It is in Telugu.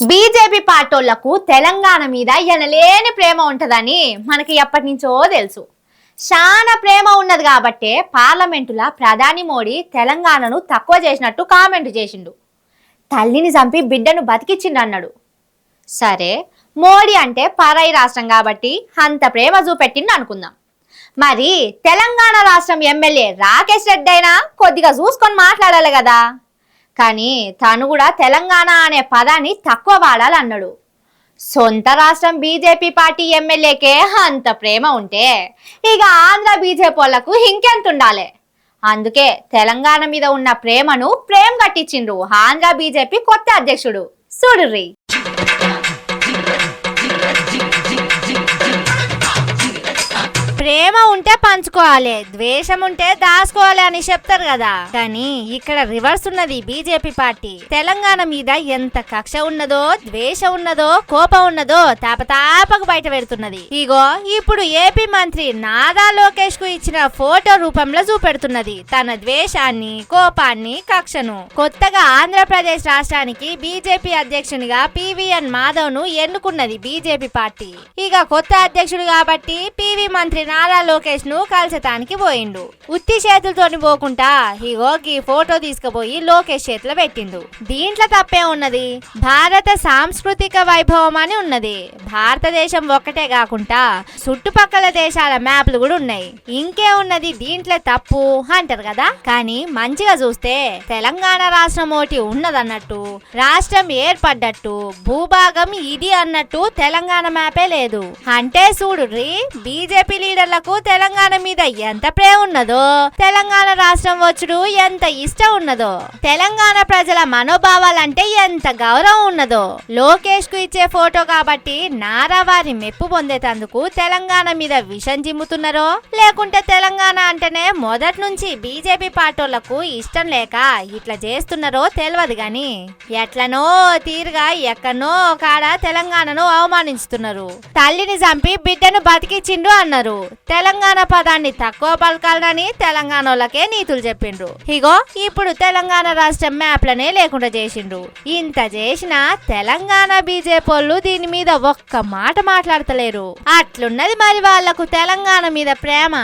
బీజేపీ పార్టీలకు తెలంగాణ మీద ఎనలేని ప్రేమ ఉంటదని మనకి ఎప్పటి నుంచో తెలుసు. చాలా ప్రేమ ఉన్నది కాబట్టే పార్లమెంటులో ప్రధాని మోడీ తెలంగాణను తక్కువ చేసినట్టు కామెంట్ చేసిండు. తల్లిని చంపి బిడ్డను బతికిచ్చిండు అన్నాడు. సరే, మోడీ అంటే పరాయి రాష్ట్రం కాబట్టి అంత ప్రేమ చూపెట్టిండు అనుకుందాం. మరి తెలంగాణ రాష్ట్రం ఎమ్మెల్యే రాకేష్ రెడ్డి అయినా కొద్దిగా చూసుకొని మాట్లాడాలి కదా. కానీ తను కూడా తెలంగాణ అనే పదాన్ని తక్కువ వాడాలన్నాడు. సొంత రాష్ట్రం బీజేపీ పార్టీ ఎమ్మెల్యేకే అంత ప్రేమ ఉంటే ఇక ఆంధ్ర బీజేపీ వాళ్ళకు ఇంకెంత ఉండాలి. అందుకే తెలంగాణ మీద ఉన్న ప్రేమను ప్రేమ కట్టించిండ్రు ఆంధ్ర బీజేపీ కొత్త అధ్యక్షుడు. చూడుర్రి. ప్రేమ ఉంటే పంచుకోవాలి, ద్వేషం ఉంటే దాచుకోవాలి అని చెప్తారు కదా. కానీ ఇక్కడ రివర్స్ ఉన్నది. బీజేపీ పార్టీ తెలంగాణ మీద ఎంత కక్ష ఉన్నదో, ద్వేషం ఉన్నదో, కోపం ఉన్నదో తాపతాపకు బయట పెడుతున్నది. ఇగో ఇప్పుడు ఏపీ మంత్రి నారా లోకేష్ కు ఇచ్చిన ఫోటో రూపంలో చూపెడుతున్నది తన ద్వేషాన్ని, కోపాన్ని, కక్షను. కొత్తగా ఆంధ్రప్రదేశ్ రాష్ట్రానికి బీజేపీ అధ్యక్షునిగా పివిఎన్ మాధవ్ ను ఎన్నుకున్నది బీజేపీ పార్టీ. ఇక కొత్త అధ్యక్షుడు కాబట్టి పివి మంత్రి నారా లోకేష్ ను కలిసటానికి పోయిండు. ఉత్తి చేతులతోని పోకుండా ఇగో ఈ ఫోటో తీసుకుపోయి లోకేష్ చేతిలో పెట్టిండు. దీంట్లో తప్పే ఉన్నది? భారత సాంస్కృతిక వైభవం అని ఉన్నది. భారతదేశం ఒక్కటే కాకుండా చుట్టుపక్కల దేశాల మ్యాప్లు కూడా ఉన్నాయి. ఇంకే ఉన్నది దీంట్లో తప్పు అంటారు కదా. కానీ మంచిగా చూస్తే తెలంగాణ రాష్ట్రం ఒకటి ఉన్నదన్నట్టు, రాష్ట్రం ఏర్పడ్డట్టు, భూభాగం ఇది అన్నట్టు తెలంగాణ మ్యాపే లేదు. అంటే చూడుర్రి, బీజేపీ లీడర్లకు తెలంగాణ మీద ఎంత ప్రేమ ఉన్నదో, తెలంగాణ రాష్ట్రం వచ్చుడు ఎంత ఇష్టం ఉన్నదో, తెలంగాణ ప్రజల మనోభావాలంటే ఎంత గౌరవం ఉన్నదో. లోకేష్ కు ఇచ్చే ఫోటో కాబట్టి నారా వారి మెప్పు పొందేటందుకు తెలంగాణ మీద విషం జిమ్ముతున్నారో, లేకుంటే తెలంగాణ అంటేనే మొదటి నుంచి బీజేపీ పార్టీలకు ఇష్టం లేక ఇట్లా చేస్తున్నారో తెలియదు. గాని ఎట్లనో తీరుగా ఎక్కడనో కాడ తెలంగాణను అవమానిస్తున్నారు. తల్లిని చంపి బిడ్డను బతికిచ్చిండు అన్నారు. తెలంగాణ పదాన్ని తక్కువ పలకాలని తెలంగాణలకే నీతులు చెప్పిండ్రు. ఇగో ఇప్పుడు తెలంగాణ రాష్ట్రం మ్యాప్లనే లేకుండా చేసిండ్రు. ఇంత చేసినా తెలంగాణ బీజేపీ వాళ్ళు దీని మీద ఒక్క మాట మాట్లాడతలేరు. అట్లున్నది మరి వాళ్లకు తెలంగాణ మీద ప్రేమ.